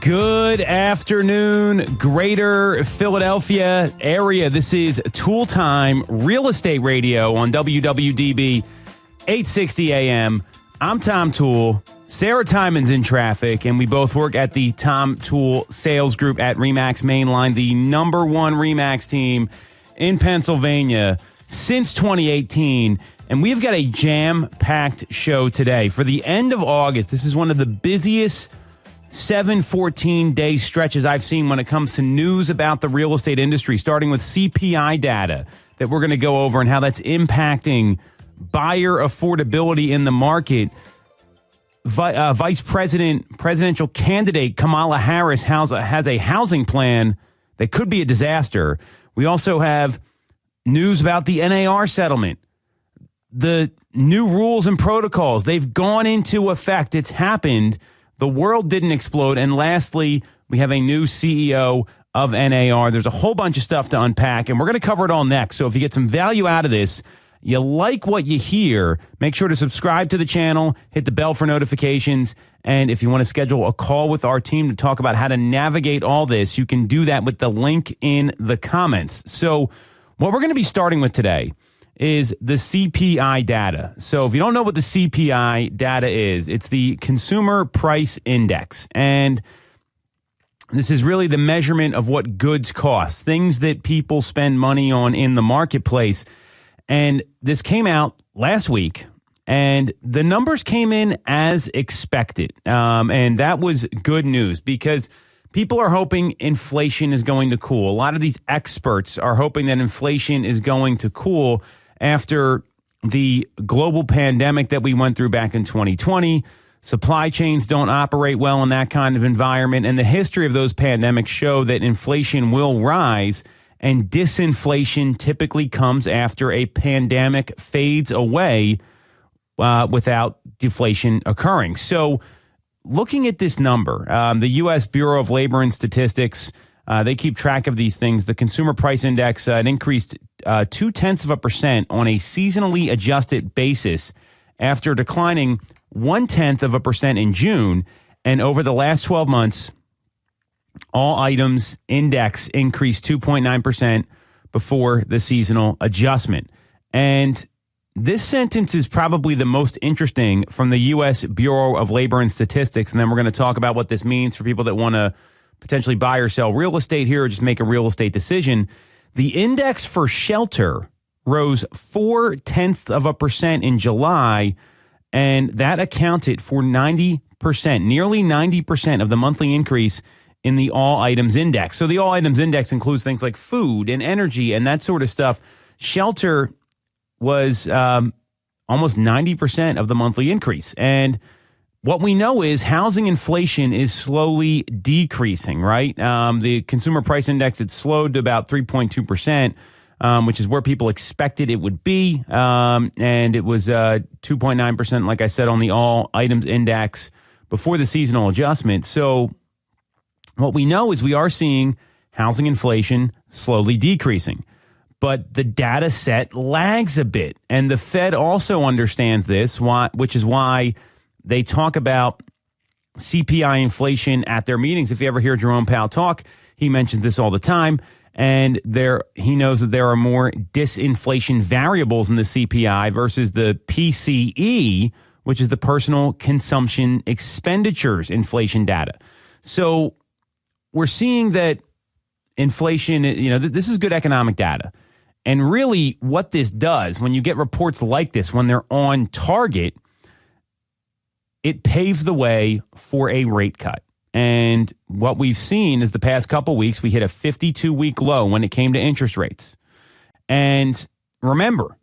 Good afternoon, Greater Philadelphia area. This is Toole Time Real Estate Radio on WWDB 860 AM. I'm Tom Toole. Sarah Tymon's in traffic, and we both work at the Tom Toole Sales Group at RE/MAX Mainline, the number one RE/MAX team in Pennsylvania since 2018. And we've got a jam-packed show today. For the end of August, this is one of the busiest 14-day stretches I've seen when it comes to news about the real estate industry, starting with CPI data that we're going to go over and how that's impacting buyer affordability in the market. Presidential candidate Kamala Harris has a housing plan that could be a disaster. We also have news about the NAR settlement. The new rules and protocols, they've gone into effect. It's happened. The world didn't explode. And lastly, we have a new CEO of NAR. There's a whole bunch of stuff to unpack, and we're going to cover it all next. So if you get some value out of this, you like what you hear, make sure to subscribe to the channel, hit the bell for notifications, and if you want to schedule a call with our team to talk about how to navigate all this, you can do that with the link in the comments. So what we're going to be starting with today is the CPI data. So if you don't know what the CPI data is, it's the Consumer Price Index. And this is really the measurement of what goods cost, things that people spend money on in the marketplace. And this came out last week, and the numbers came in as expected. And that was good news because people are hoping inflation is going to cool. A lot of these experts are hoping that inflation is going to cool after the global pandemic that we went through back in 2020. Supply chains don't operate well in that kind of environment, and the history of those pandemics show that inflation will rise, and disinflation typically comes after a pandemic fades away without deflation occurring. So looking at this number, the U.S. Bureau of Labor and Statistics, they keep track of these things. The Consumer Price Index, it increased 0.2% on a seasonally adjusted basis after declining 0.1% in June. And over the last 12 months, all items index increased 2.9% before the seasonal adjustment. And this sentence is probably the most interesting from the U.S. Bureau of Labor and Statistics. And then we're going to talk about what this means for people that want to potentially buy or sell real estate here or just make a real estate decision. The index for shelter rose 0.4% in July, and that accounted for 90%, nearly 90% of the monthly increase in the all items index. So the all items index includes things like food and energy and that sort of stuff. Shelter was almost 90% of the monthly increase. And what we know is housing inflation is slowly decreasing, right? The Consumer Price Index, it slowed to about 3.2%, which is where people expected it would be. And it was 2.9%, like I said, on the all items index before the seasonal adjustment. So what we know is we are seeing housing inflation slowly decreasing. But the data set lags a bit. And the Fed also understands this, which is why they talk about CPI inflation at their meetings. If you ever hear Jerome Powell talk, he mentions this all the time. And he knows that there are more disinflation variables in the CPI versus the PCE, which is the personal consumption expenditures inflation data. So we're seeing that inflation, this is good economic data. And really what this does, when you get reports like this, when they're on target, it paves the way for a rate cut. And what we've seen is the past couple weeks, we hit a 52-week low when it came to interest rates. And remember,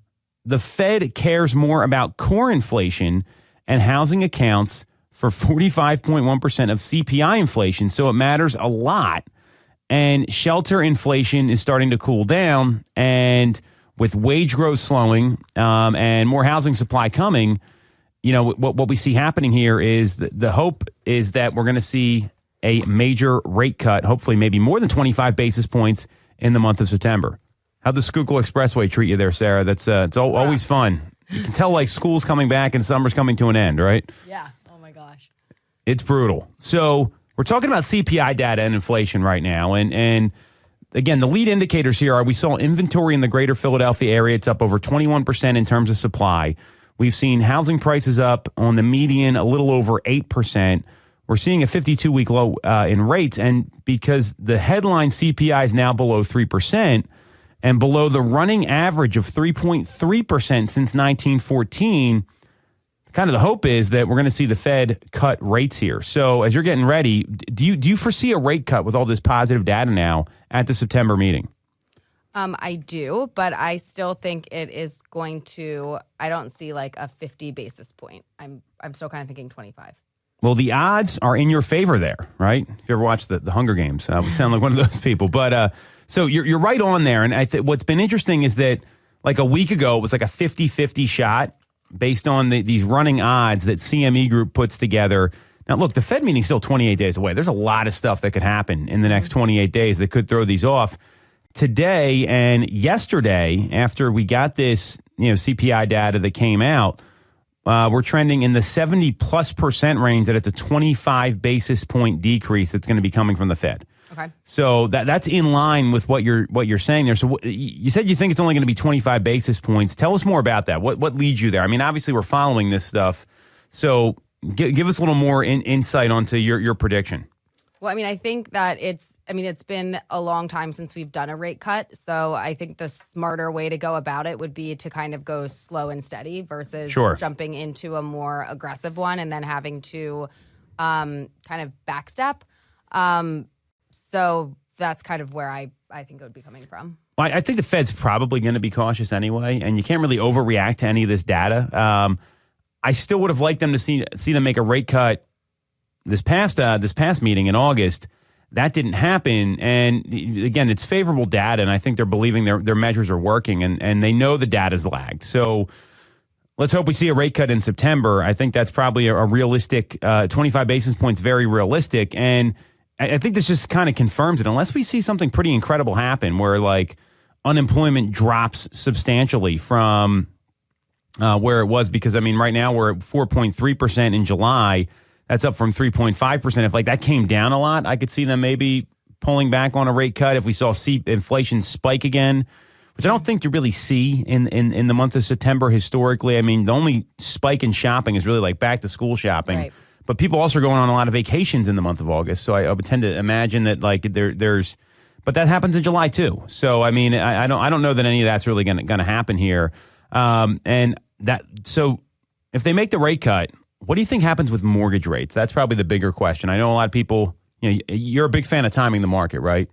the Fed cares more about core inflation, and housing accounts for 45.1% of CPI inflation. So it matters a lot. And shelter inflation is starting to cool down. And with wage growth slowing and more housing supply coming, what we see happening here is the hope is that we're going to see a major rate cut, hopefully maybe more than 25 basis points in the month of September. How'd the Schuylkill Expressway treat you there, Sarah? That's it's always fun. You can tell like school's coming back and summer's coming to an end, right? Yeah. Oh my gosh. It's brutal. So We're talking about CPI data and inflation right now. And again, the lead indicators here are we saw inventory in the greater Philadelphia area. It's up over 21% in terms of supply. We've seen housing prices up on the median a little over 8%. We're seeing a 52-week low in rates. And because the headline CPI is now below 3% and below the running average of 3.3% since 1914, kind of the hope is that we're going to see the Fed cut rates here. So as you're getting ready, do you foresee a rate cut with all this positive data now at the September meeting? I do, but I still think it is going to, I don't see like a 50 basis point. I'm still kind of thinking 25. Well, the odds are in your favor there, right? If you ever watched the Hunger Games, I would sound like one of those people. But so you're right on there. And I think what's been interesting is that like a week ago, it was like a 50-50 shot based on these running odds that CME Group puts together. Now, look, the Fed meeting's still 28 days away. There's a lot of stuff that could happen in the next 28 days that could throw these off. Today and yesterday, after we got this, CPI data that came out, we're trending in the 70+% range that it's a 25 basis point decrease that's going to be coming from the Fed. Okay. So that's in line with what you're saying there. So you said you think it's only going to be 25 basis points. Tell us more about that. What leads you there? I mean, obviously we're following this stuff. So give us a little more insight onto your prediction. Well, I mean, I think that it's been a long time since we've done a rate cut. So I think the smarter way to go about it would be to kind of go slow and steady versus jumping into a more aggressive one and then having to kind of backstep. So that's kind of where I think it would be coming from. Well, I think the Fed's probably going to be cautious anyway, and you can't really overreact to any of this data. I still would have liked them to see them make a rate cut this past meeting in August. That didn't happen. And again, it's favorable data, and I think they're believing their measures are working, and they know the data's lagged. So let's hope we see a rate cut in September. I think that's probably a realistic 25 basis points, very realistic. And I think this just kind of confirms it. Unless we see something pretty incredible happen where like unemployment drops substantially from where it was, because I mean, right now we're at 4.3% in July. That's up from 3.5%. If like that came down a lot, I could see them maybe pulling back on a rate cut. If we saw inflation spike again, which I don't think you really see in the month of September historically. I mean, the only spike in shopping is really like back to school shopping. Right. But people also are going on a lot of vacations in the month of August. So I would tend to imagine that like there's, but that happens in July too. So I mean, I don't know that any of that's really going to happen here. So if they make the rate cut, what do you think happens with mortgage rates? That's probably the bigger question. I know a lot of people, you're a big fan of timing the market, right?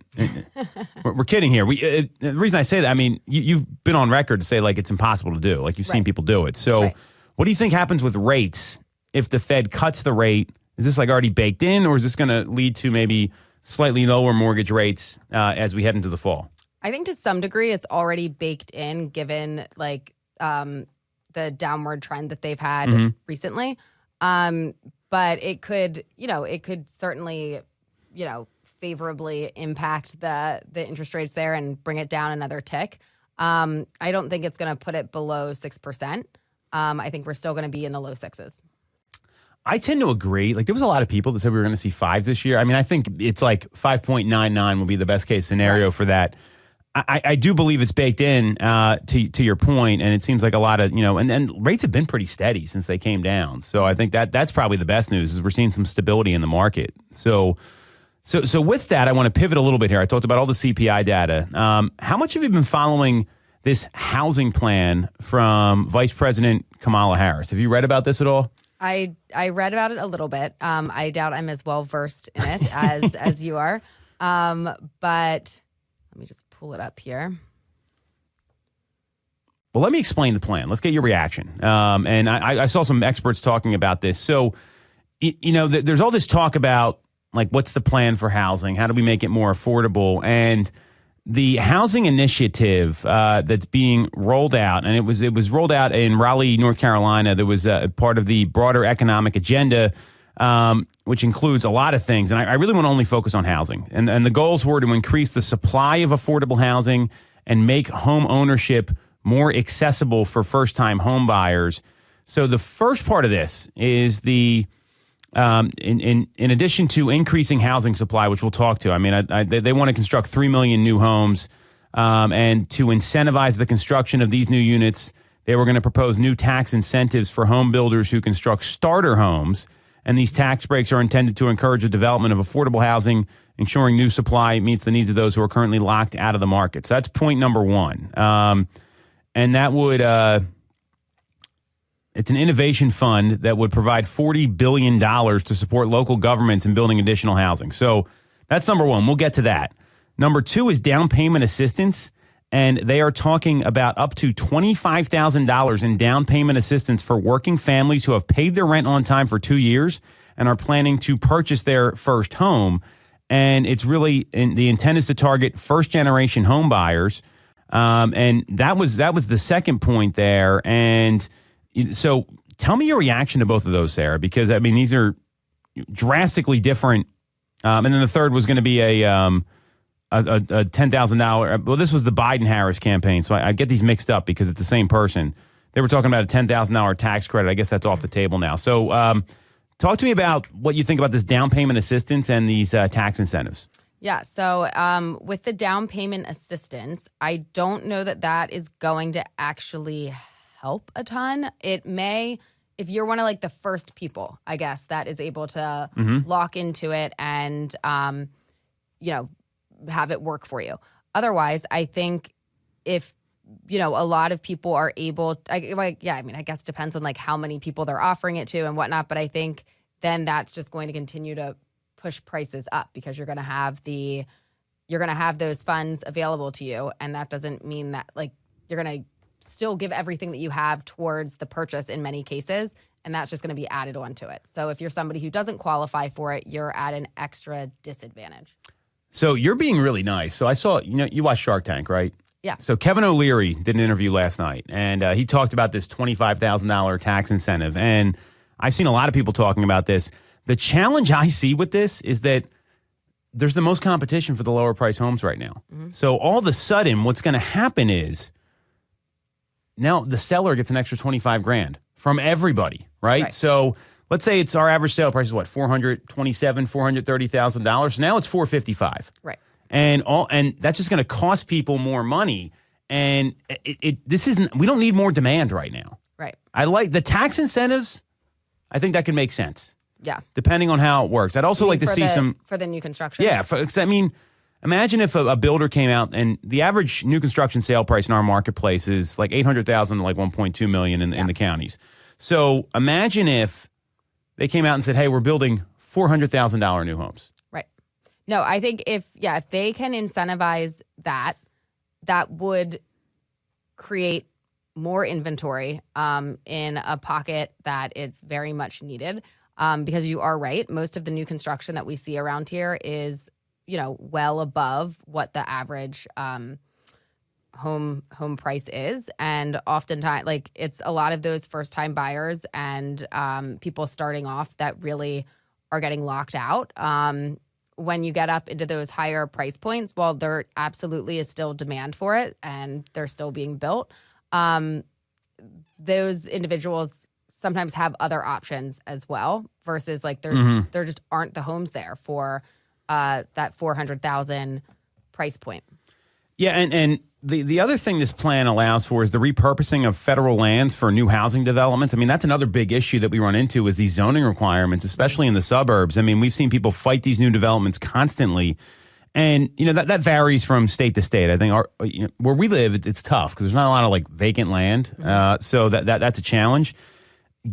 We're kidding here. The reason I say that, I mean, you've been on record to say like it's impossible to do. Like you've seen people do it. So what do you think happens with rates if the Fed cuts the rate? Is this like already baked in, or is this going to lead to maybe slightly lower mortgage rates as we head into the fall? I think to some degree it's already baked in, given like the downward trend that they've had recently. But it could certainly, favorably impact the interest rates there and bring it down another tick. I don't think it's going to put it below 6%. I think we're still going to be in the low sixes. I tend to agree. Like there was a lot of people that said we were going to see 5 this year. I mean, I think it's like 5.99 will be the best case scenario for that. I do believe it's baked in to your point, and it seems like a lot of, and rates have been pretty steady since they came down. So I think that's probably the best news is we're seeing some stability in the market. So with that, I want to pivot a little bit here. I talked about all the CPI data. How much have you been following this housing plan from Vice President Kamala Harris? Have you read about this at all? I read about it a little bit. I doubt I'm as well versed in it as you are. But let me just pull it up here. Well, let me explain the plan. Let's get your reaction. And I saw some experts talking about this. So, there's all this talk about, like, what's the plan for housing? How do we make it more affordable? And the housing initiative that's being rolled out, and it was rolled out in Raleigh, North Carolina. That was part of the broader economic agenda, which includes a lot of things. And I really want to only focus on housing. And the goals were to increase the supply of affordable housing and make home ownership more accessible for first-time home buyers. So the first part of this is the in addition to increasing housing supply, which we'll talk to, I mean, they want to construct 3 million new homes, and to incentivize the construction of these new units, they were going to propose new tax incentives for home builders who construct starter homes. And these tax breaks are intended to encourage the development of affordable housing, ensuring new supply meets the needs of those who are currently locked out of the market. So that's point number one. And that would, it's an innovation fund that would provide $40 billion to support local governments in building additional housing. So that's number one. We'll get to that. Number two is down payment assistance. And they are talking about up to $25,000 in down payment assistance for working families who have paid their rent on time for 2 years and are planning to purchase their first home. And it's really, the intent is to target first-generation home buyers. And that was the second point there. And so tell me your reaction to both of those, Sarah, because, I mean, these are drastically different. And then the third was going to be a $10,000. Well, this was the Biden-Harris campaign, so I get these mixed up because it's the same person. They were talking about a $10,000 tax credit. I guess that's off the table now. So talk to me about what you think about this down payment assistance and these tax incentives. Yeah, so with the down payment assistance, I don't know that is going to actually help a ton. It may, if you're one of like the first people, I guess, that is able to lock into it and, have it work for you. Otherwise, I think if, a lot of people are able, I guess it depends on like how many people they're offering it to and whatnot. But I think then that's just going to continue to push prices up because you're going to have those funds available to you. And that doesn't mean that like you're going to still give everything that you have towards the purchase in many cases. And that's just going to be added onto it. So if you're somebody who doesn't qualify for it, you're at an extra disadvantage. So you're being really nice. So I saw, you watch Shark Tank, right? Yeah. So Kevin O'Leary did an interview last night, and he talked about this $25,000 tax incentive. And I've seen a lot of people talking about this. The challenge I see with this is that there's the most competition for the lower price homes right now. Mm-hmm. So all of a sudden, what's going to happen is now the seller gets an extra $25,000 from everybody, right? So let's say it's our average sale price is what, $430,000. So now it's $455,000. Right. And that's just going to cost people more money. And we don't need more demand right now. Right. I like the tax incentives. I think that can make sense. Yeah. Depending on how it works. I'd also like to see for the new construction. Yeah. Imagine if a builder came out and the average new construction sale price in our marketplace is like $800,000 to like $1.2 million in the counties. So imagine if they came out and said, hey, we're building $400,000 new homes. Right. No, I think if they can incentivize that would create more inventory in a pocket that it's very much needed. Because you are right. Most of the new construction that we see around here is, well above what the average home price is. And oftentimes, like, it's a lot of those first-time buyers and people starting off that really are getting locked out. When you get up into those higher price points, while there absolutely is still demand for it and they're still being built, those individuals sometimes have other options as well versus like there just aren't the homes there for that 400,000 price point. Yeah, and the other thing this plan allows for is the repurposing of federal lands for new housing developments. I mean, that's another big issue that we run into is these zoning requirements, especially in the suburbs. I mean, we've seen people fight these new developments constantly. And, that varies from state to state. I think where we live, it's tough because there's not a lot of like vacant land. So that's a challenge.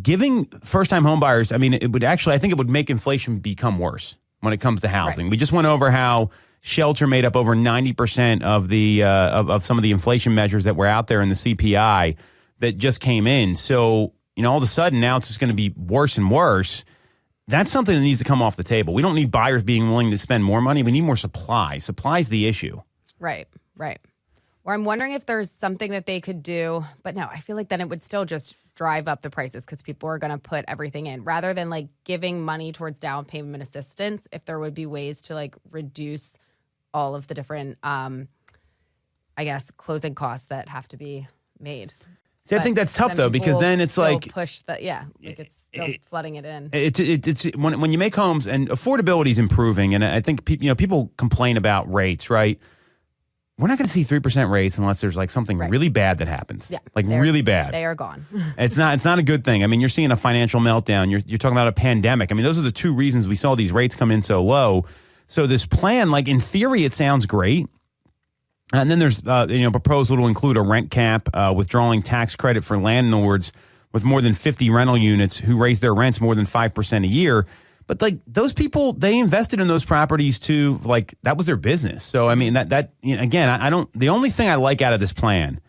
Giving first-time home buyers, I mean, I think it would make inflation become worse when it comes to housing. Right. We just went over how shelter made up over 90% of the of some of the inflation measures that were out there in the CPI that just came in. So, all of a sudden now it's just going to be worse and worse. That's something that needs to come off the table. We don't need buyers being willing to spend more money. We need more supply. Supply is the issue. Right. Or I'm wondering if there's something that they could do, but no, I feel like then it would still just drive up the prices because people are going to put everything in rather than like giving money towards down payment assistance. If there would be ways to like reduce all of the different, closing costs that have to be made. See, I think that's tough though, because then it's like push that. Yeah, like it's still flooding it in. It's when you make homes, and affordability is improving, and I think people complain about rates, right? We're not going to see 3% rates unless there's like something really bad that happens. Yeah, really bad. They are gone. It's not a good thing. I mean, you're seeing a financial meltdown. You're talking about a pandemic. I mean, those are the two reasons we saw these rates come in so low. So this plan, like in theory, it sounds great. And then there's proposal to include a rent cap, withdrawing tax credit for landlords with more than 50 rental units who raise their rents more than 5% a year. But like those people, they invested in those properties too. Like that was their business. So I mean again, I don't. The only thing I like out of this plan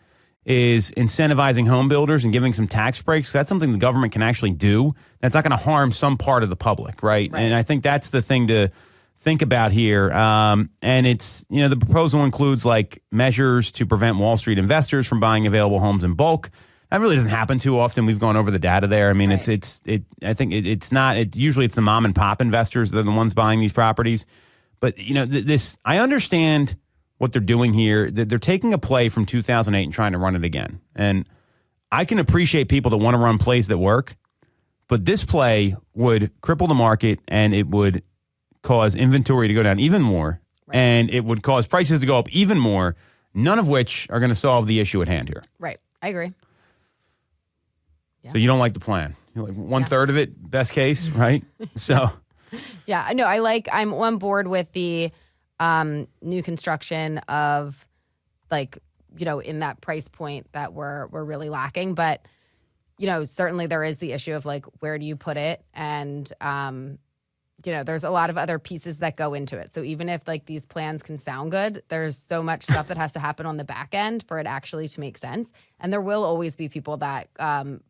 is incentivizing home builders and giving some tax breaks. That's something the government can actually do. That's not going to harm some part of the public, right? And I think that's the thing to think about here. And it's the proposal includes like measures to prevent Wall Street investors from buying available homes in bulk. That really doesn't happen too often. We've gone over the data there. I mean, I think it's not. Usually it's the mom and pop investors that are the ones buying these properties. But I understand what they're doing here. They're taking a play from 2008 and trying to run it again. And I can appreciate people that want to run plays that work, but this play would cripple the market and it would cause inventory to go down even more, and it would cause prices to go up even more. None of which are going to solve the issue at hand here. Right, I agree. So you don't like the plan. You're like 1/3 of it, best case, right? So, yeah, no, I'm on board with the new construction of in that price point that we're really lacking. But, certainly there is the issue of like, where do you put it? And, there's a lot of other pieces that go into it. So even if like these plans can sound good, there's so much stuff that has to happen on the back end for it actually to make sense. And there will always be people that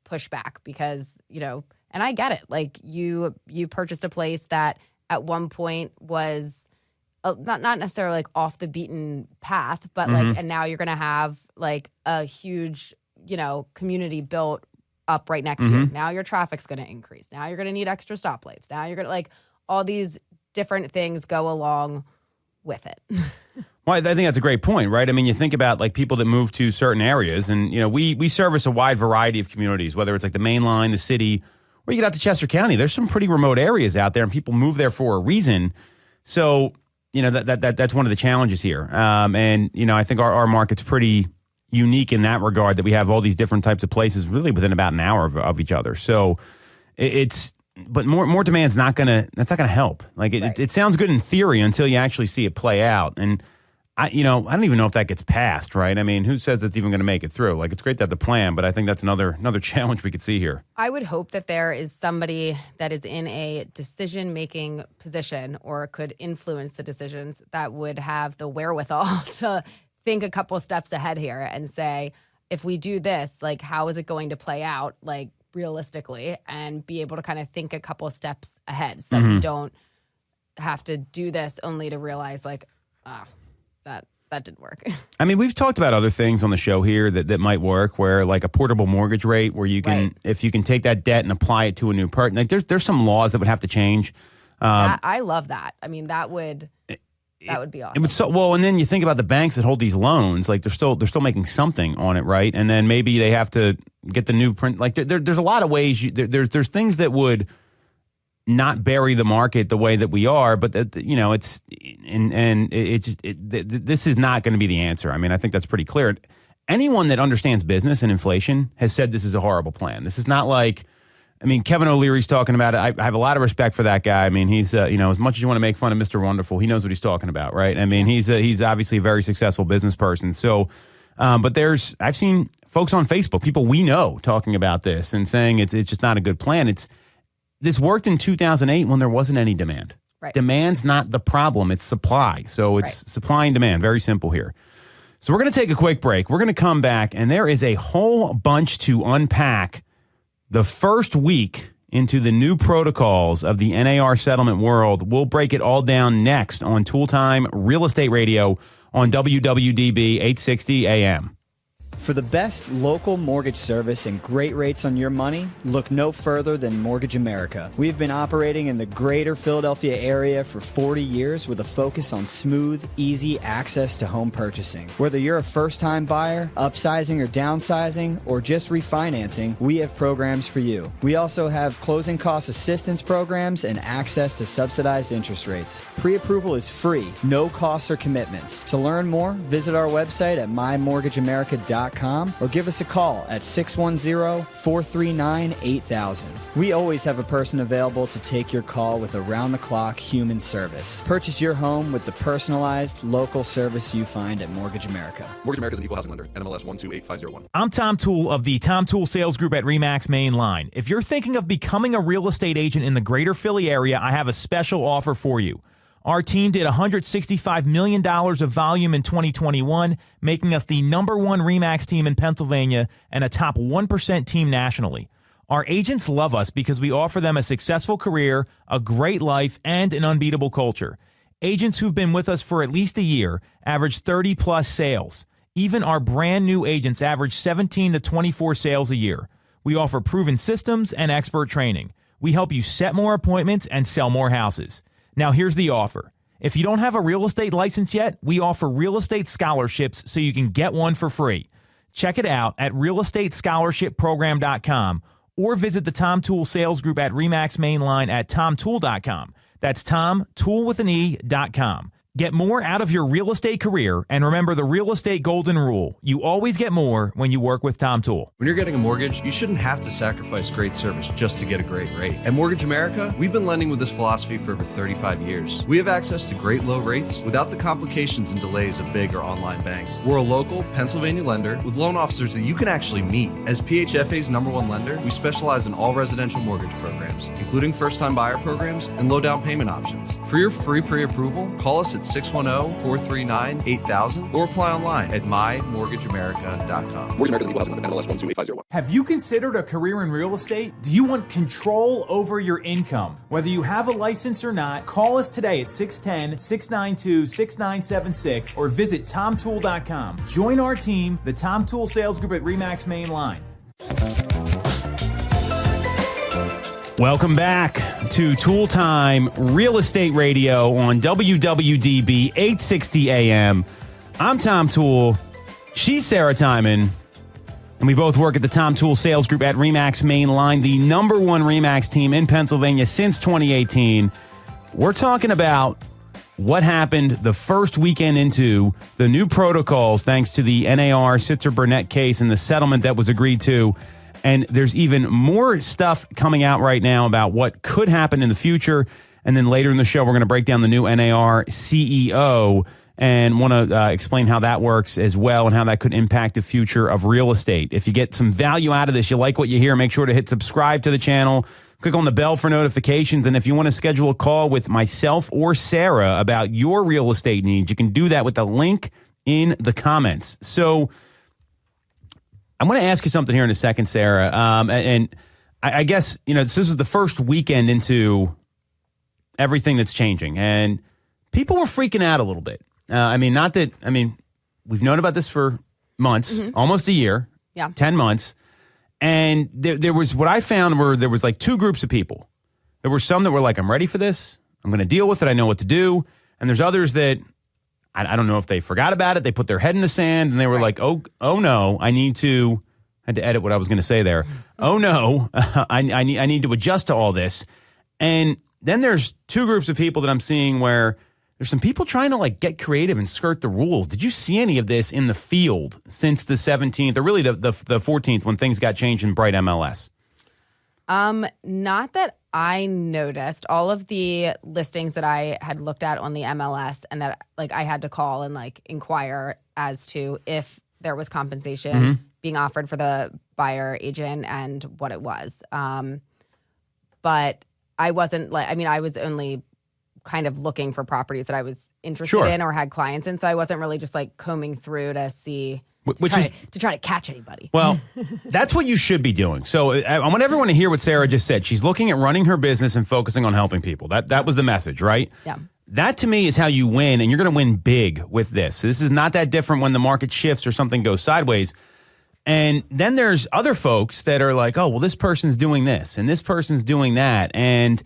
push back because, and I get it. Like you purchased a place that at one point was not necessarily like off the beaten path, but and now you're going to have like a huge, community built up right next to you. Now your traffic's going to increase. Now you're going to need extra stoplights. Now you're going to all these different things go along with it. Well, I think that's a great point, right? I mean, you think about like people that move to certain areas, and we service a wide variety of communities, whether it's like the main line, the city, or you get out to Chester County. There's some pretty remote areas out there, and people move there for a reason. So that's one of the challenges here. And I think our market's pretty unique in that regard, that we have all these different types of places really within about an hour of each other. So but more demand's that's not gonna help. Like it sounds good in theory until you actually see it play out. And I don't even know if that gets passed, right? I mean, who says it's even going to make it through? Like, it's great to have the plan, but I think that's another challenge we could see here. I would hope that there is somebody that is in a decision-making position or could influence the decisions that would have the wherewithal to think a couple steps ahead here and say, if we do this, like, how is it going to play out, like, realistically, and be able to kind of think a couple steps ahead so that we don't have to do this only to realize, like, that didn't work. I mean, we've talked about other things on the show here that might work, where like a portable mortgage rate, where you can, if you can take that debt and apply it to a new person, like there's some laws that would have to change. I love that. I mean, that would be awesome. It would and then you think about the banks that hold these loans, like they're still making something on it, right? And then maybe they have to get the new print. Like there's a lot of ways. There's things that would not bury the market the way that we are, but this is not going to be the answer. I mean, I think that's pretty clear. Anyone that understands business and inflation has said this is a horrible plan. This is not like, I mean, Kevin O'Leary's talking about it. I have a lot of respect for that guy. I mean, he's as much as you want to make fun of Mr. Wonderful, he knows what he's talking about, right? I mean, he's obviously a very successful business person. So, but I've seen folks on Facebook, people we know, talking about this and saying it's just not a good plan. This worked in 2008 when there wasn't any demand. Right. Demand's not the problem. It's supply. So it's supply and demand. Very simple here. So we're going to take a quick break. We're going to come back, and there is a whole bunch to unpack the first week into the new protocols of the NAR settlement world. We'll break it all down next on Toole Time Real Estate Radio on WWDB 860 AM. For the best local mortgage service and great rates on your money, look no further than Mortgage America. We have been operating in the greater Philadelphia area for 40 years with a focus on smooth, easy access to home purchasing. Whether you're a first-time buyer, upsizing or downsizing, or just refinancing, we have programs for you. We also have closing cost assistance programs and access to subsidized interest rates. Pre-approval is free, no costs or commitments. To learn more, visit our website at mymortgageamerica.com or give us a call at 610-439-8000. We always have a person available to take your call with around-the-clock human service. Purchase your home with the personalized local service you find at Mortgage America. Mortgage America is an equal housing lender. NMLS 128501. I'm Tom Toole of the Tom Toole Sales Group at RE/MAX Main Line. If you're thinking of becoming a real estate agent in the greater Philly area, I have a special offer for you. Our team did $165 million of volume in 2021, making us the #1 RE/MAX team in Pennsylvania and a top 1% team nationally. Our agents love us because we offer them a successful career, a great life, and an unbeatable culture. Agents who've been with us for at least a year average 30-plus sales. Even our brand new agents average 17 to 24 sales a year. We offer proven systems and expert training. We help you set more appointments and sell more houses. Now, here's the offer. If you don't have a real estate license yet, we offer real estate scholarships so you can get one for free. Check it out at realestatescholarshipprogram.com or visit the Tom Toole Sales Group at RE/MAX Mainline at tomtoole.com. That's tomtoole.com. Get more out of your real estate career, and remember the real estate golden rule. You always get more when you work with Tom Toole. When you're getting a mortgage, you shouldn't have to sacrifice great service just to get a great rate. At Mortgage America, we've been lending with this philosophy for over 35 years. We have access to great low rates without the complications and delays of big or online banks. We're a local Pennsylvania lender with loan officers that you can actually meet. As PHFA's #1 lender, we specialize in all residential mortgage programs, including first-time buyer programs and low down payment options. For your free pre-approval, call us at 610-439-8000 or apply online at mymortgageamerica.com. Mortgage America is an equal housing lender. NMLS 128501. Have you considered a career in real estate? Do you want control over your income? Whether you have a license or not, call us today at 610-692-6976 or visit tomtoole.com. Join our team, the Tom Toole Sales Group at RE/MAX Main Line. Welcome back to Toole Time Real Estate Radio on WWDB 860 AM. I'm Tom Toole. She's Sarah Tymon. And we both work at the Tom Toole Sales Group at RE/MAX Main Line, the #1 RE/MAX team in Pennsylvania since 2018. We're talking about what happened the first weekend into the new protocols thanks to the NAR Sitzer-Burnett case and the settlement that was agreed to. And there's even more stuff coming out right now about what could happen in the future. And then later in the show, we're going to break down the new NAR CEO and want to explain how that works as well and how that could impact the future of real estate. If you get some value out of this, you like what you hear, make sure to hit subscribe to the channel. Click on the bell for notifications. And if you want to schedule a call with myself or Sarah about your real estate needs, you can do that with the link in the comments. So I'm going to ask you something here in a second, Sarah. And I guess, this is the first weekend into everything that's changing. And people were freaking out a little bit. We've known about this for months, almost a year, 10 months. And there was what I found were there was like two groups of people. There were some that were like, I'm ready for this. I'm going to deal with it. I know what to do. And there's others that I don't know if they forgot about it. They put their head in the sand and they were like, oh no, I had to edit what I was going to say there. Oh no, I need to adjust to all this. And then there's two groups of people that I'm seeing where there's some people trying to like get creative and skirt the rules. Did you see any of this in the field since the 17th or really the 14th when things got changed in Bright MLS? Not that I noticed. All of the listings that I had looked at on the MLS and that like I had to call and like inquire as to if there was compensation being offered for the buyer agent and what it was. But I wasn't I was only kind of looking for properties that I was interested in or had clients in. So I wasn't really just like combing through to see to try to catch anybody. Well, that's what you should be doing. So I want everyone to hear what Sarah just said. She's looking at running her business and focusing on helping people. That was the message, right? Yeah. That to me is how you win, and you're going to win big with this. So this is not that different when the market shifts or something goes sideways. And then there's other folks that are like, oh, well, this person's doing this and this person's doing that. And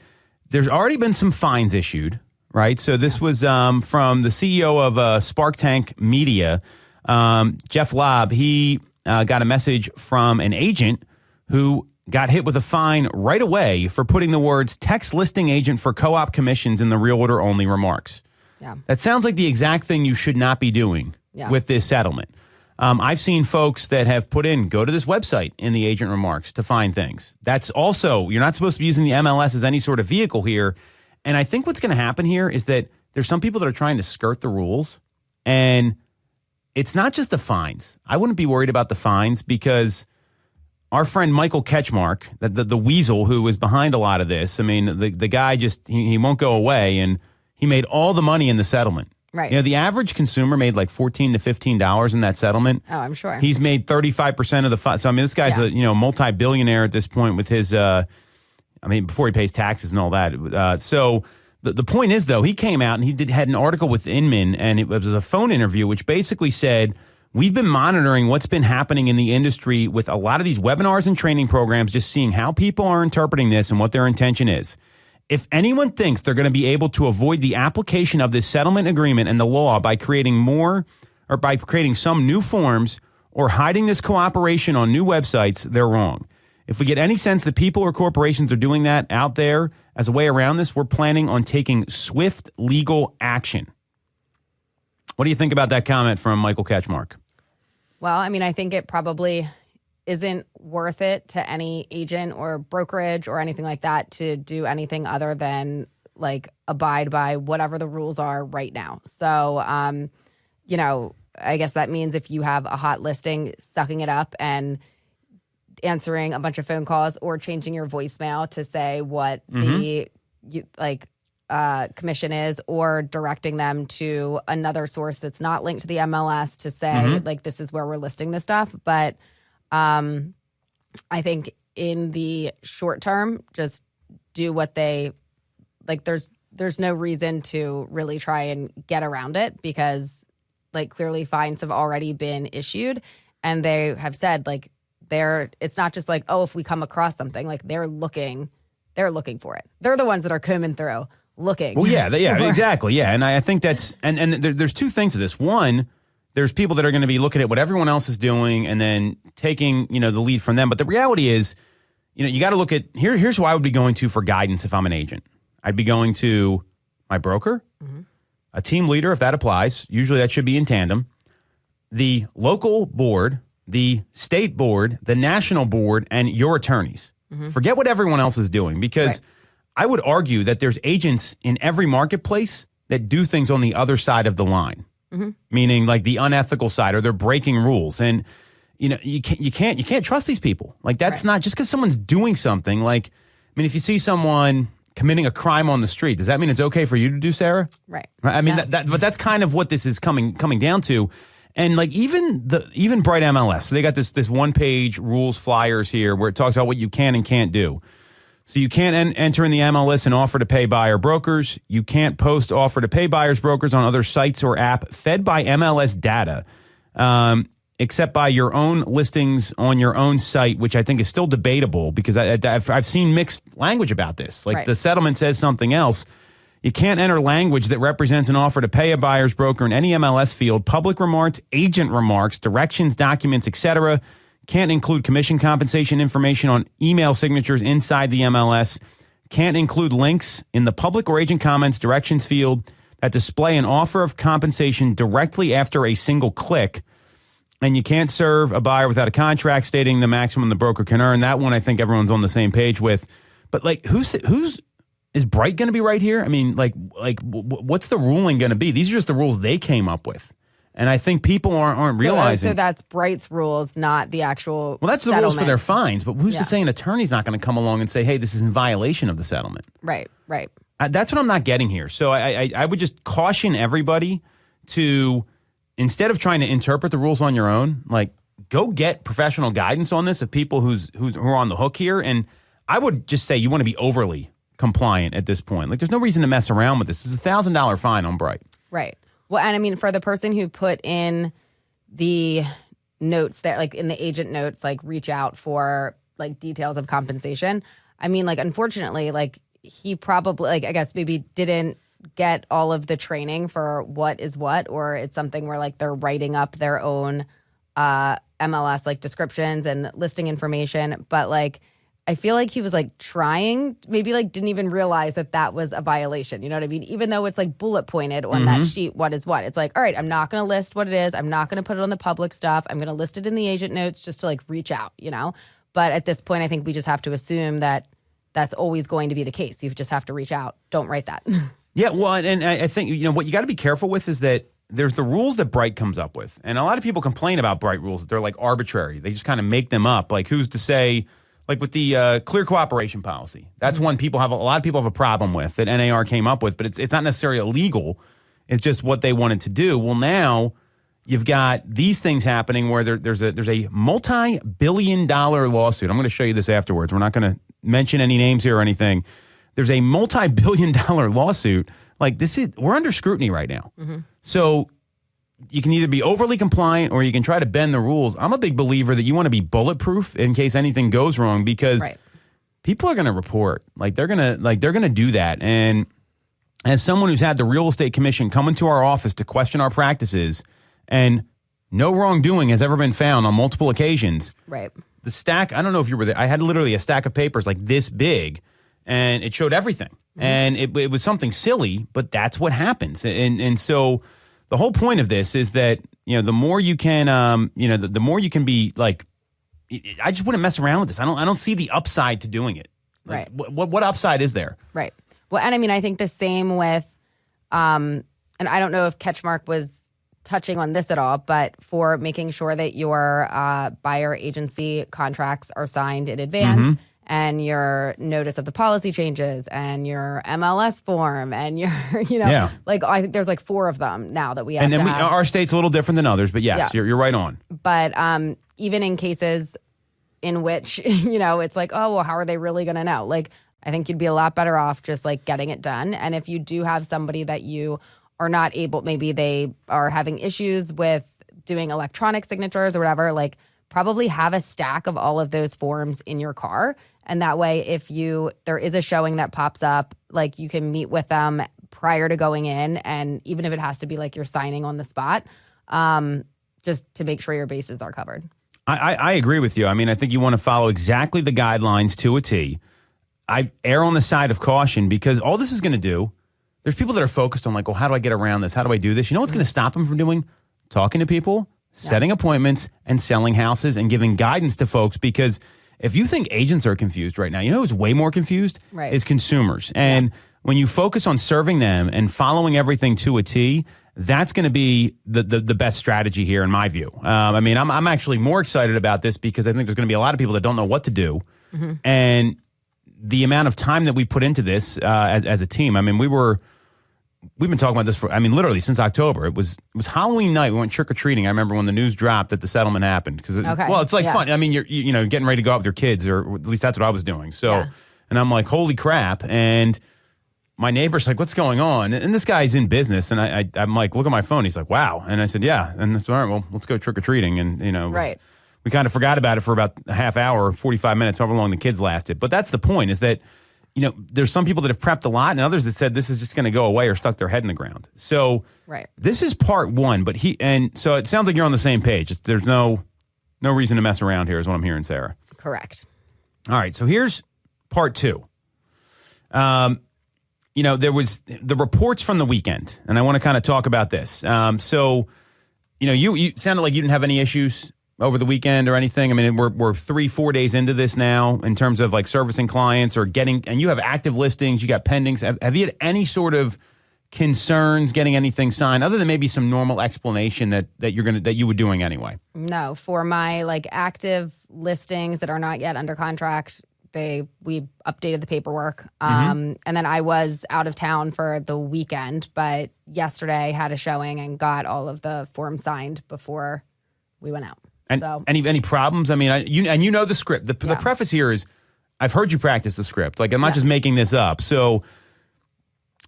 there's already been some fines issued, right? So this was from the CEO of Spark Tank Media, Jeff Lobb. He got a message from an agent who got hit with a fine right away for putting the words text listing agent for co-op commissions in the realtor only remarks. Yeah. That sounds like the exact thing you should not be doing with this settlement. I've seen folks that have put in, go to this website in the agent remarks to find things. That's also, you're not supposed to be using the MLS as any sort of vehicle here. And I think what's going to happen here is that there's some people that are trying to skirt the rules. And it's not just the fines. I wouldn't be worried about the fines because our friend Michael Ketchmark, the weasel who was behind a lot of this, I mean, the guy just, he won't go away. And he made all the money in the settlement. Right. You know, the average consumer made like $14 to $15 in that settlement. Oh, I'm sure. He's made 35% of the fund. So, I mean, this guy's a multi-billionaire at this point with his, before he pays taxes and all that. So the point is, though, he came out and he had an article with Inman, and it was a phone interview, which basically said, we've been monitoring what's been happening in the industry with a lot of these webinars and training programs, just seeing how people are interpreting this and what their intention is. If anyone thinks they're going to be able to avoid the application of this settlement agreement and the law by creating some new forms or hiding this cooperation on new websites, they're wrong. If we get any sense that people or corporations are doing that out there as a way around this, we're planning on taking swift legal action. What do you think about that comment from Michael Ketchmark? Well, I mean, I think it probably isn't worth it to any agent or brokerage or anything like that to do anything other than like abide by whatever the rules are right now. So, I guess that means if you have a hot listing, sucking it up and answering a bunch of phone calls or changing your voicemail to say what the commission is, or directing them to another source that's not linked to the MLS to say like, this is where we're listing this stuff. But I think in the short term, just do what they like. There's no reason to really try and get around it because like clearly fines have already been issued, and they have said like it's not just like, oh, if we come across something, like they're looking for it. They're the ones that are combing through looking. Well, yeah, exactly. Yeah. And I think that's, and there's two things to this. One, there's people that are going to be looking at what everyone else is doing and then taking, the lead from them. But the reality is, you got to look at, here's who I would be going to for guidance if I'm an agent. I'd be going to my broker, a team leader, if that applies. Usually that should be in tandem. The local board, the state board, the national board, and your attorneys. Forget what everyone else is doing, because I would argue that there's agents in every marketplace that do things on the other side of the line. Meaning like the unethical side, or they're breaking rules. And, you can't trust these people. Like that's not just because someone's doing something. Like, I mean, if you see someone committing a crime on the street, does that mean it's okay for you to do, Sarah? Right. I mean, but that's kind of what this is coming down to. And like even Bright MLS, so they got this one-page rules flyers here where it talks about what you can and can't do. So you can't enter in the MLS and offer to pay buyer brokers. You can't post offer to pay buyers brokers on other sites or app fed by MLS data, except by your own listings on your own site, which I think is still debatable because I've seen mixed language about this. Like the settlement says something else. You can't enter language that represents an offer to pay a buyer's broker in any MLS field, public remarks, agent remarks, directions, documents, etc. Can't include commission compensation information on email signatures inside the MLS. Can't include links in the public or agent comments directions field that display an offer of compensation directly after a single click. And you can't serve a buyer without a contract stating the maximum the broker can earn. That one I think everyone's on the same page with. But like, is Bright going to be right here? I mean, like what's the ruling going to be? These are just the rules they came up with. And I think people aren't realizing. So that's Bright's rules, not the actual Well, that's settlement. the rules for their fines. But who's to say an attorney's not going to come along and say, hey, this is in violation of the settlement? Right. That's what I'm not getting here. So I would just caution everybody to, instead of trying to interpret the rules on your own, like go get professional guidance on this of people who are on the hook here. And I would just say you want to be overly compliant at this point. Like there's no reason to mess around with this. This is a $1,000 fine on Bright. Right. Well, and I mean, for the person who put in the notes that like in the agent notes, like reach out for like details of compensation. I mean, like, unfortunately, like he probably, like, I guess maybe didn't get all of the training for what is what, or it's something where like they're writing up their own MLS like descriptions and listing information. But like, I feel like he was like trying, maybe like didn't even realize that that was a violation. You know what I mean? Even though it's like bullet pointed on that sheet, what is what? It's like, all right, I'm not going to list what it is. I'm not going to put it on the public stuff. I'm going to list it in the agent notes just to like reach out, you know? But at this point, I think we just have to assume that that's always going to be the case. You just have to reach out. Don't write that. Yeah, well, and I think, you know, what you got to be careful with is that there's the rules that Bright comes up with. And a lot of people complain about Bright rules, that they're like arbitrary. They just kind of make them up. Like, who's to say, like with the clear cooperation policy, that's one a lot of people have a problem with, that NAR came up with, but it's not necessarily illegal. It's just what they wanted to do. Well, now you've got these things happening where there's a multi-billion-dollar lawsuit. I'm going to show you this afterwards. We're not going to mention any names here or anything. There's a multi-billion-dollar lawsuit. Like, we're under scrutiny right now. So you can either be overly compliant or you can try to bend the rules. I'm a big believer that you want to be bulletproof in case anything goes wrong, because people are going to report. Like, they're going to do that. And as someone who's had the real estate commission come into our office to question our practices, and no wrongdoing has ever been found on multiple occasions. Right. The stack, I don't know if you were there. I had literally a stack of papers like this big, and it showed everything. And it was something silly, but that's what happens. And so the whole point of this is that, you know, the more you can, the more you can be like, I just wouldn't mess around with this. I don't see the upside to doing it. Like, what upside is there? Right. Well, and I mean, I think the same with, and I don't know if Catchmark was touching on this at all, but for making sure that your buyer agency contracts are signed in advance, and your notice of the policy changes, and your MLS form, and your, like, I think there's like 4 of them now that we have. And then our state's a little different than others, but yes, you're right on. But even in cases in which, it's like, oh, well, how are they really going to know? Like, I think you'd be a lot better off just like getting it done. And if you do have somebody that you are not able, maybe they are having issues with doing electronic signatures or whatever, like, probably have a stack of all of those forms in your car. And that way, if there is a showing that pops up, like, you can meet with them prior to going in. And even if it has to be like you're signing on the spot, just to make sure your bases are covered. I agree with you. I mean, I think you want to follow exactly the guidelines to a T. I err on the side of caution, because all this is going to do, there's people that are focused on like, well, how do I get around this? How do I do this? You know what's going to stop them from doing? Talking to people, setting appointments, and selling houses and giving guidance to folks. Because if you think agents are confused right now, you know who's way more confused? Is consumers. And when you focus on serving them and following everything to a T, that's going to be the best strategy here in my view. I mean, I'm actually more excited about this because I think there's going to be a lot of people that don't know what to do. And the amount of time that we put into this as a team, I mean, we've been talking about this for, I mean, literally since October. It was Halloween night. We went trick-or-treating. I remember when the news dropped that the settlement happened. Because, it's like fun. I mean, you're getting ready to go out with your kids, or at least that's what I was doing. So, and I'm like, holy crap. And my neighbor's like, what's going on? And this guy's in business. And I'm like, look at my phone. He's like, wow. And I said, yeah. And that's all right. Well, let's go trick-or-treating. And, we kind of forgot about it for about a half hour, 45 minutes, however long the kids lasted. But that's the point, is that, there's some people that have prepped a lot and others that said this is just going to go away or stuck their head in the ground. So this is part one, so it sounds like you're on the same page. There's no reason to mess around here is what I'm hearing, Sarah. Correct. All right. So here's part 2. There was the reports from the weekend, and I want to kind of talk about this. You sounded like you didn't have any issues over the weekend or anything. I mean, we're 3-4 days into this now in terms of like servicing clients or and you have active listings, you got pendings. Have you had any sort of concerns getting anything signed other than maybe some normal explanation that you were doing anyway? No, for my like active listings that are not yet under contract, we updated the paperwork. And then I was out of town for the weekend, but yesterday had a showing and got all of the forms signed before we went out. And so, any problems? I mean, you know the script. The preface here is, I've heard you practice the script. Like, I'm not just making this up. So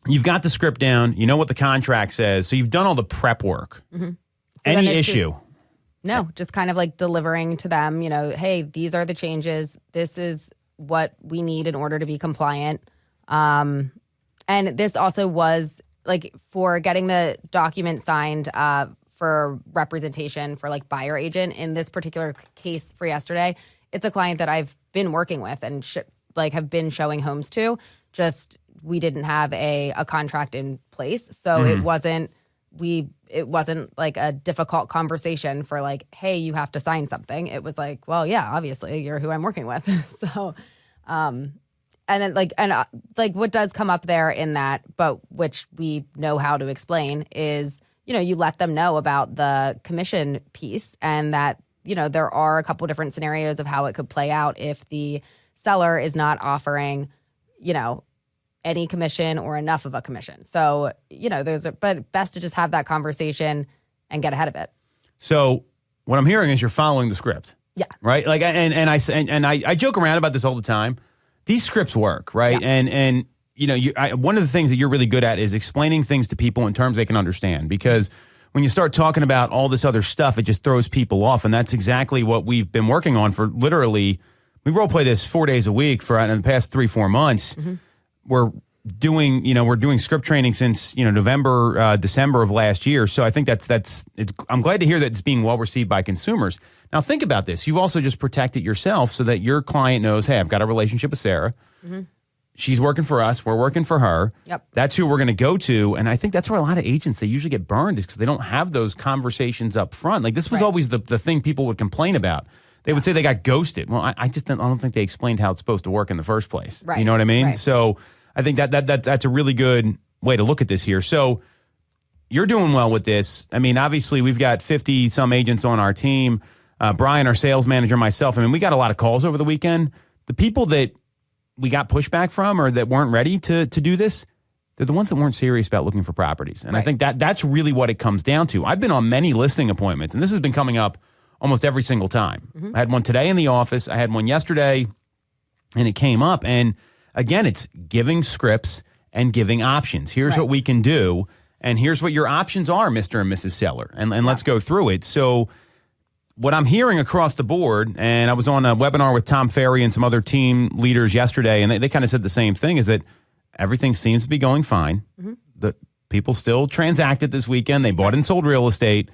you've got the script down. You know what the contract says. So you've done all the prep work. So any issue? No, just kind of like delivering to them, hey, these are the changes. This is what we need in order to be compliant. And this also was like for getting the document signed for representation for like buyer agent in this particular case for yesterday. It's a client that I've been working with and have been showing homes to. Just we didn't have a contract in place, so it wasn't like a difficult conversation for like, hey, you have to sign something. It was like, well, yeah, obviously you're who I'm working with. So, and then what does come up there in that, but which we know how to explain is, you let them know about the commission piece and that, there are a couple different scenarios of how it could play out if the seller is not offering, any commission or enough of a commission. So, but best to just have that conversation and get ahead of it. So what I'm hearing is you're following the script. Yeah. Right. Like, I joke around about this all the time. These scripts work. Right. Yeah. And one of the things that you're really good at is explaining things to people in terms they can understand, because when you start talking about all this other stuff, it just throws people off. And that's exactly what we've been working on for literally, we role play this 4 days a week for in the past 3-4 months. Mm-hmm. We're doing script training since, November, December of last year. So I think I'm glad to hear that it's being well received by consumers. Now think about this. You've also just protected yourself so that your client knows, hey, I've got a relationship with Sarah. Mm-hmm. She's working for us. We're working for her. Yep. That's who we're going to go to. And I think that's where a lot of agents, they usually get burned, is because they don't have those conversations up front. Like this was always the thing people would complain about. They would say they got ghosted. Well, I don't think they explained how it's supposed to work in the first place. Right. You know what I mean? Right. So I think that's a really good way to look at this here. So you're doing well with this. I mean, obviously we've got 50 some agents on our team. Brian, our sales manager, myself. I mean, we got a lot of calls over the weekend. The people that we got pushback from or that weren't ready to do this, they're the ones that weren't serious about looking for properties. And I think that's really what it comes down to. I've been on many listing appointments, and this has been coming up almost every single time. Mm-hmm. I had one today in the office. I had one yesterday, and it came up. And again, it's giving scripts and giving options. Here's what we can do, and here's what your options are, Mr. and Mrs. Seller. And let's go through it. So what I'm hearing across the board, and I was on a webinar with Tom Ferry and some other team leaders yesterday, and they kind of said the same thing, is that everything seems to be going fine. Mm-hmm. The people still transacted this weekend. They bought and sold real estate.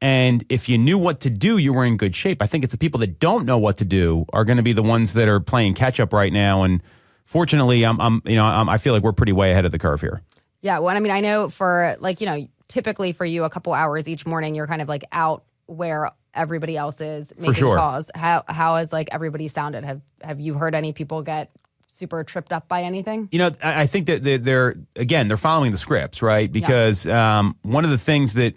And if you knew what to do, you were in good shape. I think it's the people that don't know what to do are going to be the ones that are playing catch up right now. And fortunately, I feel like we're pretty way ahead of the curve here. Yeah. Well, I mean, I know for typically for you, a couple hours each morning, you're kind of like out where everybody else is making calls. How has like everybody sounded? Have you heard any people get super tripped up by anything? I think that they're following the scripts, right? Because one of the things that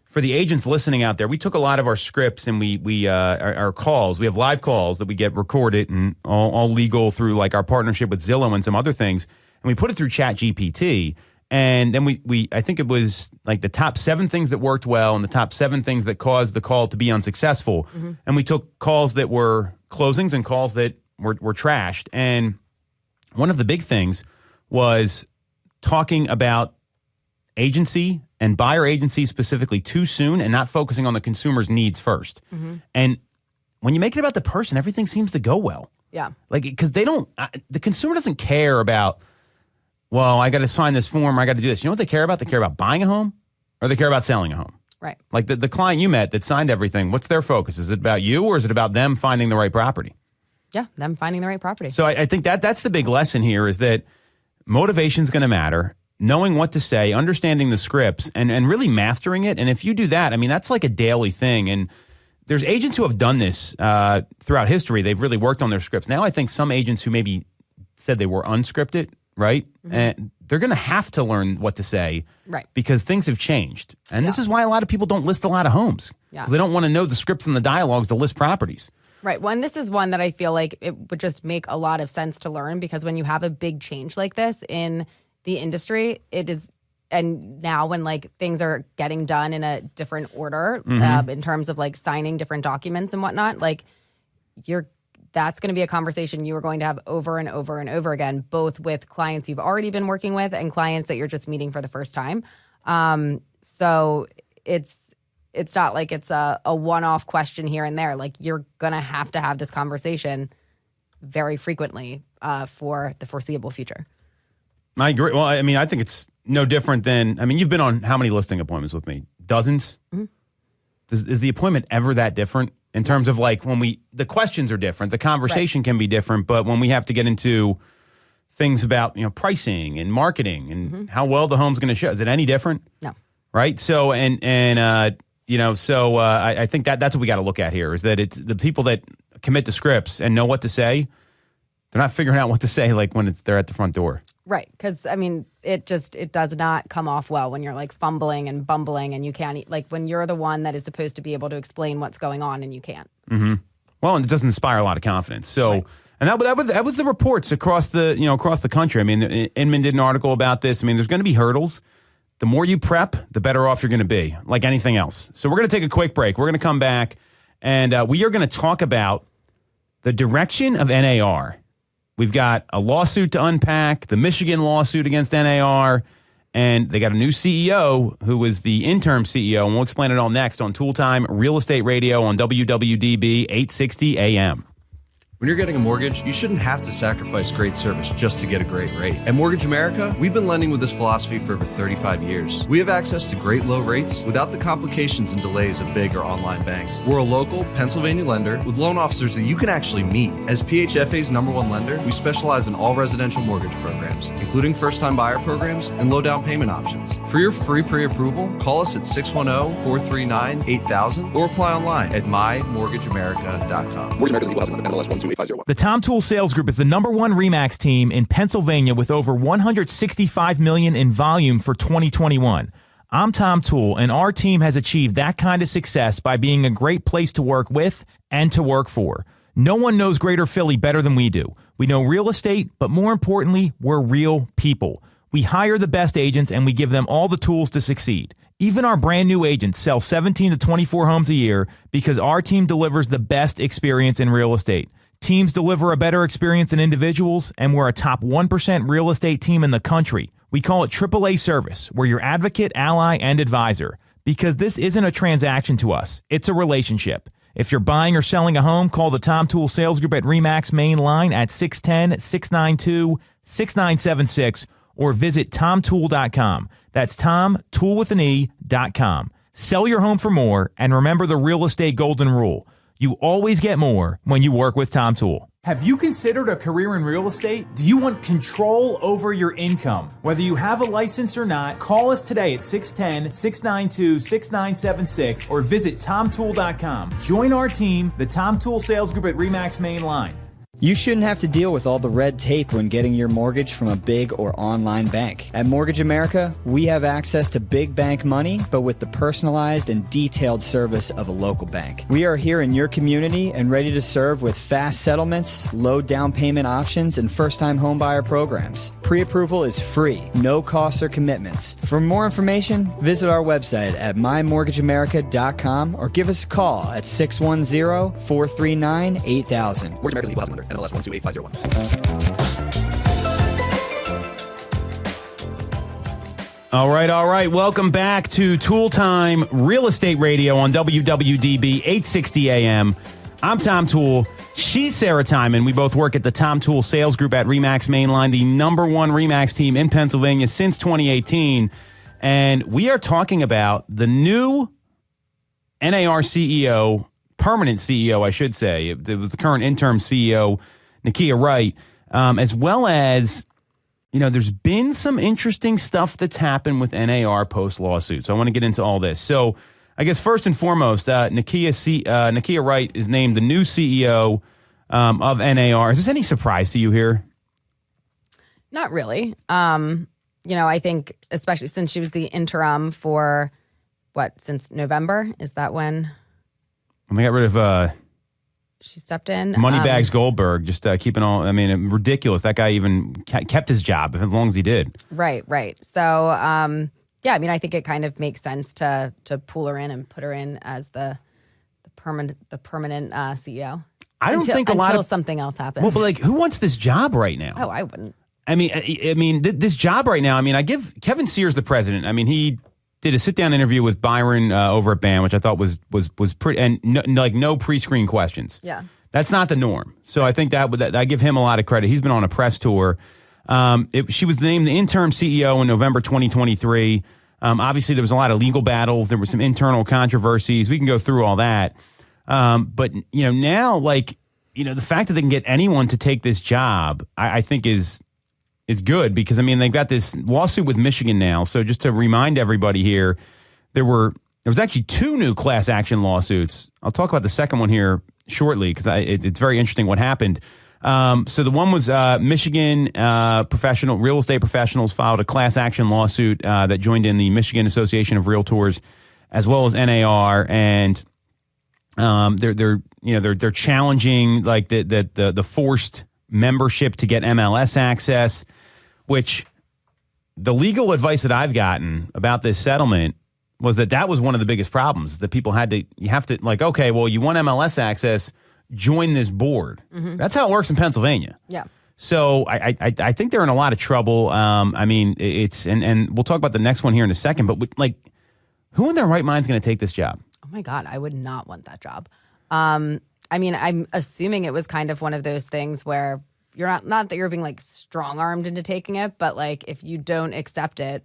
for the agents listening out there, we took a lot of our scripts and our calls. We have live calls that we get recorded and all legal through like our partnership with Zillow and some other things, and we put it through ChatGPT. And then I think it was like the top 7 things that worked well and the top 7 things that caused the call to be unsuccessful. Mm-hmm. And we took calls that were closings and calls that were trashed. And one of the big things was talking about agency and buyer agency specifically too soon and not focusing on the consumer's needs first. Mm-hmm. And when you make it about the person, everything seems to go well. Yeah. Like, because the consumer doesn't care about, well, I got to sign this form, or I got to do this. You know what they care about? They care about buying a home, or they care about selling a home. Right. Like the client you met that signed everything, what's their focus? Is it about you, or is it about them finding the right property? Yeah, them finding the right property. So I think that's the big lesson here, is that motivation's going to matter. Knowing what to say, understanding the scripts, and really mastering it. And if you do that, I mean, that's like a daily thing. And there's agents who have done this throughout history. They've really worked on their scripts. Now I think some agents who maybe said they were unscripted, right? Mm-hmm. And they're going to have to learn what to say, right? Because things have changed. And this is why a lot of people don't list a lot of homes. Yeah. Because they don't want to know the scripts and the dialogues to list properties. Right. Well, and this is one that I feel like it would just make a lot of sense to learn, because when you have a big change like this in the industry, it is, and now when like things are getting done in a different order, mm-hmm. In terms of like signing different documents and whatnot, like that's going to be a conversation you are going to have over and over and over again, both with clients you've already been working with and clients that you're just meeting for the first time. So it's not like it's a one-off question here and there. Like, you're going to have this conversation very frequently for the foreseeable future. I agree. Well, I mean, I think it's no different than, I mean, you've been on how many listing appointments with me? Dozens? Mm-hmm. Is the appointment ever that different in terms of like the questions are different, the conversation can be different, but when we have to get into things about, pricing and marketing and how well the home's going to show, is it any different? No. Right? So, I think that's what we got to look at here is that it's the people that commit to scripts and know what to say, they're not figuring out what to say like when they're at the front door. Right. Because, I mean, it does not come off well when you're like fumbling and bumbling and you can't, like when you're the one that is supposed to be able to explain what's going on and you can't. Mm-hmm. Well, and it doesn't inspire a lot of confidence. So, right. And that was the reports across the country. I mean, Inman did an article about this. I mean, there's going to be hurdles. The more you prep, the better off you're going to be, like anything else. So we're going to take a quick break. We're going to come back, and we are going to talk about the direction of NAR. We've got a lawsuit to unpack, the Michigan lawsuit against NAR, and they got a new CEO who was the interim CEO, and we'll explain it all next on Toole Time Real Estate Radio on WWDB 860 AM. When you're getting a mortgage, you shouldn't have to sacrifice great service just to get a great rate. At Mortgage America, we've been lending with this philosophy for over 35 years. We have access to great low rates without the complications and delays of big or online banks. We're a local Pennsylvania lender with loan officers that you can actually meet. As PHFA's #1 lender, we specialize in all residential mortgage programs, including first-time buyer programs and low down payment options. For your free pre-approval, call us at 610-439-8000 or apply online at mymortgageamerica.com. Mortgage America is equal housing lender, MLS 12850. The Tom Toole Sales Group is the #1 RE/MAX team in Pennsylvania with over $165 million in volume for 2021. I'm Tom Toole, and our team has achieved that kind of success by being a great place to work with and to work for. No one knows Greater Philly better than we do. We know real estate, but more importantly, we're real people. We hire the best agents, and we give them all the tools to succeed. Even our brand new agents sell 17 to 24 homes a year because our team delivers the best experience in real estate. Teams deliver a better experience than individuals, and we're a top 1% real estate team in the country. We call it AAA service. We're your advocate, ally, and advisor. Because this isn't a transaction to us. It's a relationship. If you're buying or selling a home, call the Tom Toole Sales Group at RE/MAX main line at 610-692-6976 or visit tomtoole.com. That's tomtoole.com. Sell your home for more, and remember the real estate golden rule. You always get more when you work with Tom Toole. Have you considered a career in real estate? Do you want control over your income? Whether you have a license or not, call us today at 610-692-6976 or visit tomtoole.com. Join our team, the Tom Toole Sales Group at RE/MAX main line. You shouldn't have to deal with all the red tape when getting your mortgage from a big or online bank. At Mortgage America, we have access to big bank money, but with the personalized and detailed service of a local bank. We are here in your community and ready to serve with fast settlements, low down payment options, and first-time homebuyer programs. Pre-approval is free, no costs or commitments. For more information, visit our website at mymortgageamerica.com or give us a call at 610-439-8000. Mortgage America is equal housing lender, NMLS 12850. All right. Welcome back to Toole Time Real Estate Radio on WWDB 860 AM. I'm Tom Toole. She's Sarah Tymon. We both work at the Tom Toole Sales Group at RE/MAX Mainline, the #1 RE/MAX team in Pennsylvania since 2018. And we are talking about the new NAR CEO, permanent CEO, I should say. It was the current interim CEO, Nakia Wright, as well as, there's been some interesting stuff that's happened with NAR post-lawsuit. So I want to get into all this. So I guess first and foremost, Nakia Wright is named the new CEO of NAR. Is this any surprise to you here? Not really. I think especially since she was the interim for since November? Is that when? When they got rid of she stepped in. Moneybags Goldberg, just keeping all, ridiculous. That guy even kept his job as long as he did. Right. So, I think it kind of makes sense to pull her in and put her in as the permanent CEO. I don't think until something else happens. Well, but who wants this job right now? Oh, I wouldn't. This job right now. I give Kevin Sears the president. He did a sit-down interview with Byron over at BAM, which I thought was pretty, and no pre-screen questions. Yeah. That's not the norm. So I think that I give him a lot of credit. He's been on a press tour. She was named the interim CEO in November 2023. Obviously, there was a lot of legal battles. There were some internal controversies. We can go through all that. But, now, the fact that they can get anyone to take this job, I think is good because, they've got this lawsuit with Michigan now. So just to remind everybody here, there was actually 2 new class action lawsuits. I'll talk about the second one here shortly because it's very interesting what happened. So the one was Michigan real estate professionals filed a class action lawsuit that joined in the Michigan Association of Realtors as well as NAR, and they're challenging the forced membership to get MLS access, which the legal advice that I've gotten about this settlement was that was one of the biggest problems that people you have to okay, well, you want MLS access, join this board. Mm-hmm. That's how it works in Pennsylvania. Yeah. So I think they're in a lot of trouble. It's and we'll talk about the next one here in a second, but who in their right mind is going to take this job? Oh my God, I would not want that job. I'm assuming it was kind of one of those things where you're not that you're being strong-armed into taking it, but if you don't accept it,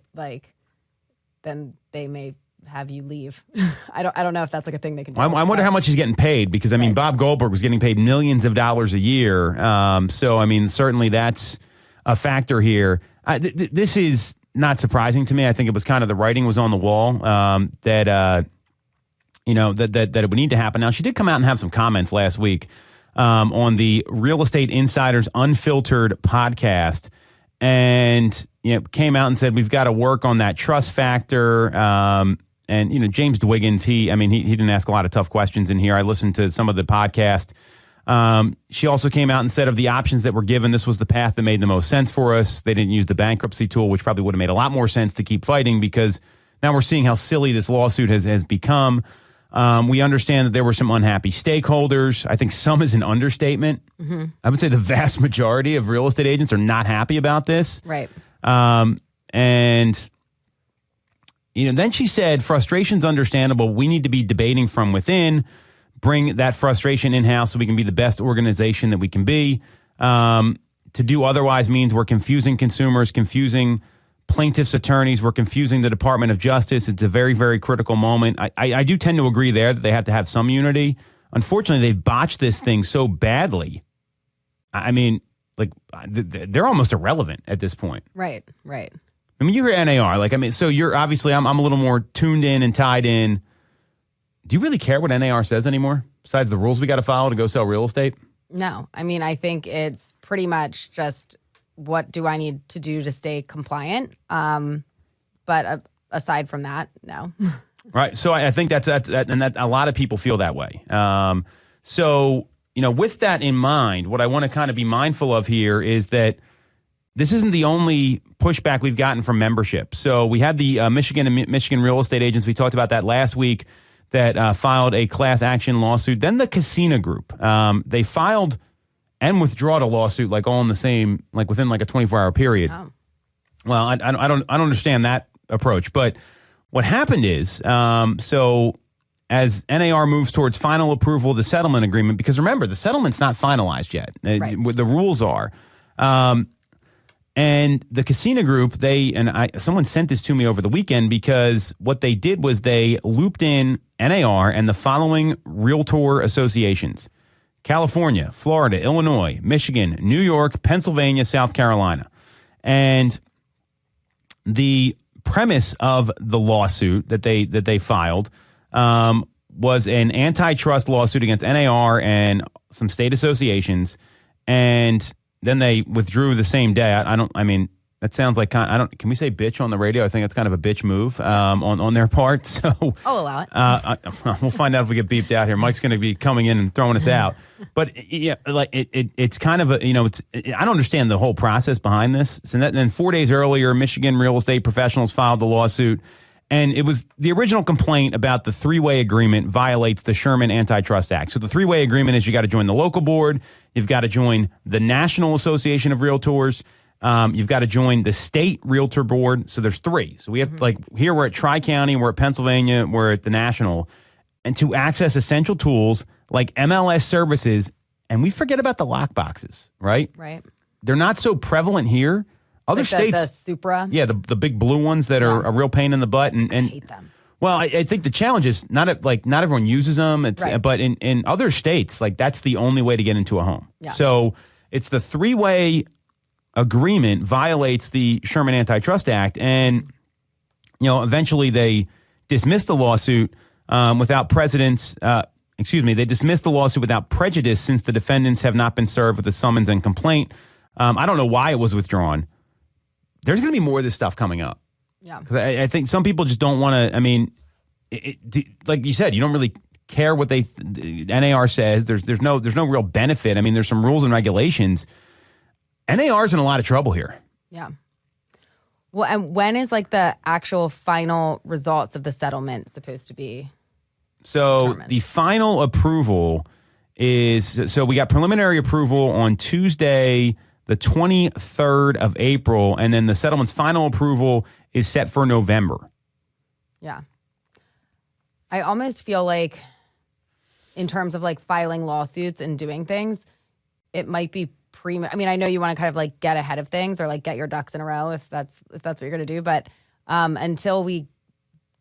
then they may have you leave. I don't know if that's a thing they can do. I wonder how much he's getting paid because right. Bob Goldberg was getting paid millions of dollars a year. So certainly that's a factor here. This is not surprising to me. I think it was kind of the writing was on the wall that it would need to happen. Now she did come out and have some comments last week on the Real Estate Insiders Unfiltered podcast, and came out and said we've got to work on that trust factor. And James Dwiggins, he didn't ask a lot of tough questions in here. I listened to some of the podcast. She also came out and said of the options that were given, this was the path that made the most sense for us. They didn't use the bankruptcy tool, which probably would have made a lot more sense to keep fighting because now we're seeing how silly this lawsuit has become. We understand that there were some unhappy stakeholders. I think some is an understatement. Mm-hmm. I would say the vast majority of real estate agents are not happy about this. Right. And then she said, frustration's understandable. We need to be debating from within, bring that frustration in-house so we can be the best organization that we can be. To do otherwise means we're confusing consumers, confusing plaintiffs' attorneys, we're confusing the Department of Justice. It's a very, very critical moment. I do tend to agree there that they have to have some unity. Unfortunately, they've botched this thing so badly. They're almost irrelevant at this point. Right. You hear NAR, so you're obviously, I'm a little more tuned in and tied in. Do you really care what NAR says anymore, besides the rules we got to follow to go sell real estate? No. I think it's pretty much just what do I need to do to stay compliant? But aside from that, no. Right. So I think that's and that a lot of people feel that way. So, with that in mind, what I want to kind of be mindful of here is that this isn't the only pushback we've gotten from membership. So we had the Michigan real estate agents. We talked about that last week that filed a class action lawsuit. Then the Casino Group, they filed and withdrew a lawsuit all in the same, within a 24-hour period. Oh. Well, I don't understand that approach. But what happened is, so as NAR moves towards final approval of the settlement agreement, because remember, the settlement's not finalized yet. Right. The rules are. And the Casino Group, someone sent this to me over the weekend because what they did was they looped in NAR and the following realtor associations: California, Florida, Illinois, Michigan, New York, Pennsylvania, South Carolina. And the premise of the lawsuit that they filed was an antitrust lawsuit against NAR and some state associations, and then they withdrew the same day. That sounds like can we say bitch on the radio? I think it's kind of a bitch move on their part. So I'll allow it. We'll find out if we get beeped out here. Mike's going to be coming in and throwing us out. But yeah, it's kind of I don't understand the whole process behind this. So then 4 days earlier, Michigan real estate professionals filed the lawsuit. And it was the original complaint about the three-way agreement violates the Sherman Antitrust Act. So the three-way agreement is you got to join the local board, you've got to join the National Association of Realtors, You've got to join the state realtor board. So there's 3. So we have like here we're at Tri-County, we're at Pennsylvania, we're at the national. And to access essential tools like MLS services, and we forget about the lock boxes, right? Right. They're not so prevalent here. Other Like states, the Supra. yeah, the big blue ones that are a real pain in the butt. And I hate them. well, I think the challenge is not everyone uses them. Right. But in other states, like that's the only way to get into a home. Yeah. So it's the 3-way agreement violates the Sherman Antitrust Act, and eventually they dismissed the lawsuit without precedence. They dismissed the lawsuit without prejudice since the defendants have not been served with a summons and complaint. I don't know why it was withdrawn. There's going to be more of this stuff coming up. Yeah. Because I think some people just don't want to. I mean, like you said, you don't really care what NAR says. There's no real benefit. I mean, there's some rules and regulations. NAR's in a lot of trouble here. Yeah. Well, and when is like the actual final results of the settlement supposed to be? So determined? The final approval is, so we got preliminary approval on Tuesday, the 23rd of April, and then the settlement's final approval is set for November. Yeah. I almost feel like in terms of like filing lawsuits and doing things, it might be I mean, I know you want to kind of like get ahead of things or like get your ducks in a row if that's what you're going to do. But until we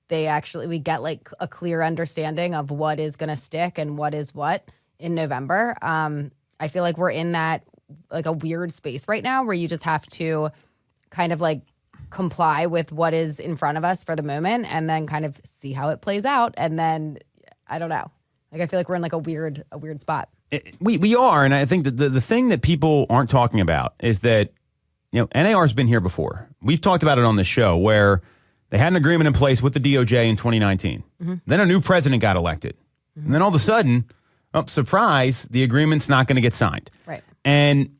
get like a clear understanding of what is going to stick and what is what in November, I feel like we're in that like a weird space right now where you just have to kind of like comply with what is in front of us for the moment and then kind of see how it plays out. And then I don't know. Like I feel like we're in like a weird spot. We are, and I think that the thing that people aren't talking about is that NAR's been here before. We've talked about it on the show where they had an agreement in place with the DOJ in 2019. Then a new president got elected, and then all of a sudden, surprise, the agreement's not going to get signed. Right. And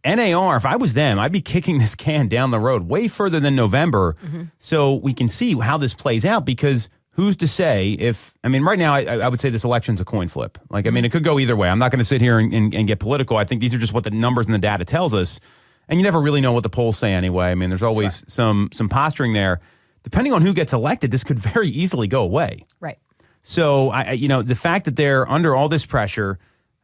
NAR, if I was them, I'd be kicking this can down the road way further than November, so we can see how this plays out because. Who's to say right now, I would say this election's a coin flip. Like, I mean, it could go either way. I'm not going to sit here and get political. I think these are just what the numbers and the data tells us. And you never really know what the polls say anyway. I mean, there's always some posturing there. Depending on who gets elected, this could very easily go away. Right. So, the fact that they're under all this pressure,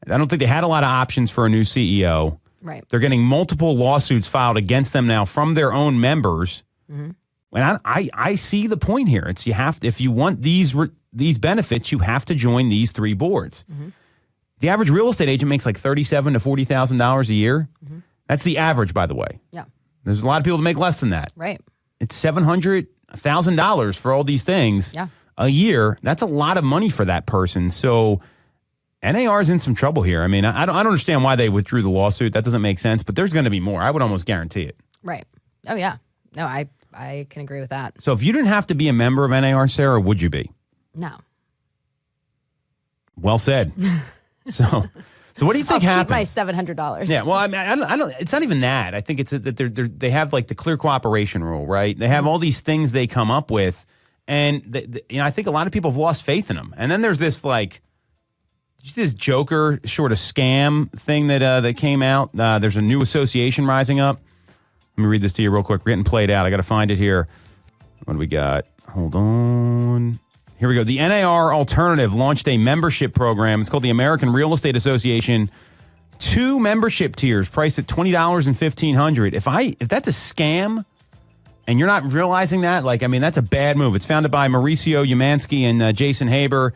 I don't think they had a lot of options for a new CEO. Right. They're getting multiple lawsuits filed against them now from their own members. And I see the point here. It's if you want these benefits, you have to join these 3 boards. The average real estate agent makes like $37,000 to $40,000 a year. That's the average, by the way. Yeah. There's a lot of people that make less than that. Right. It's $700,000, $1,000 for all these things a year. That's a lot of money for that person. So NAR is in some trouble here. I mean, I don't understand why they withdrew the lawsuit. That doesn't make sense. But there's going to be more. I would almost guarantee it. Right. Oh yeah. No, I can agree with that. So if you didn't have to be a member of NAR, Sarah, would you be? No. Well said. So what do you think happens? I'll keep my $700. Yeah, well, I mean, I don't. It's not even that. I think it's that they have like the clear cooperation rule, right? They have all these things they come up with, and I think a lot of people have lost faith in them. And then there's this like this Joker sort of scam thing that came out. There's a new association rising up. Let me read this to you real quick. We're getting played out. I got to find it here. What do we got? Hold on. Here we go. The NAR Alternative launched a membership program. It's called the American Real Estate Association. 2 membership tiers priced at $20 and $1,500. If that's a scam and you're not realizing that, that's a bad move. It's founded by Mauricio Umansky and Jason Haber.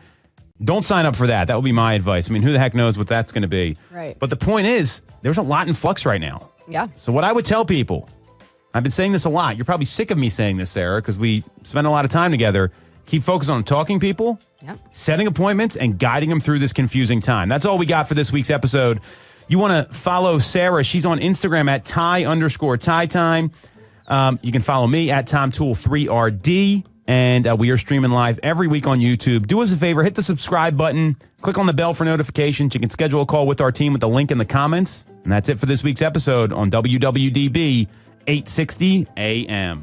Don't sign up for that. That would be my advice. I mean, who the heck knows what that's going to be? Right. But the point is, there's a lot in flux right now. Yeah. So what I would tell people, I've been saying this a lot. You're probably sick of me saying this, Sarah, because we spend a lot of time together. Keep focused on talking people, setting appointments, and guiding them through this confusing time. That's all we got for this week's episode. You want to follow Sarah. She's on Instagram at Ty_TyTime. You can follow me at TomToole3RD. And we are streaming live every week on YouTube. Do us a favor, hit the subscribe button, click on the bell for notifications. You can schedule a call with our team with the link in the comments. And that's it for this week's episode on WWDB 860 AM.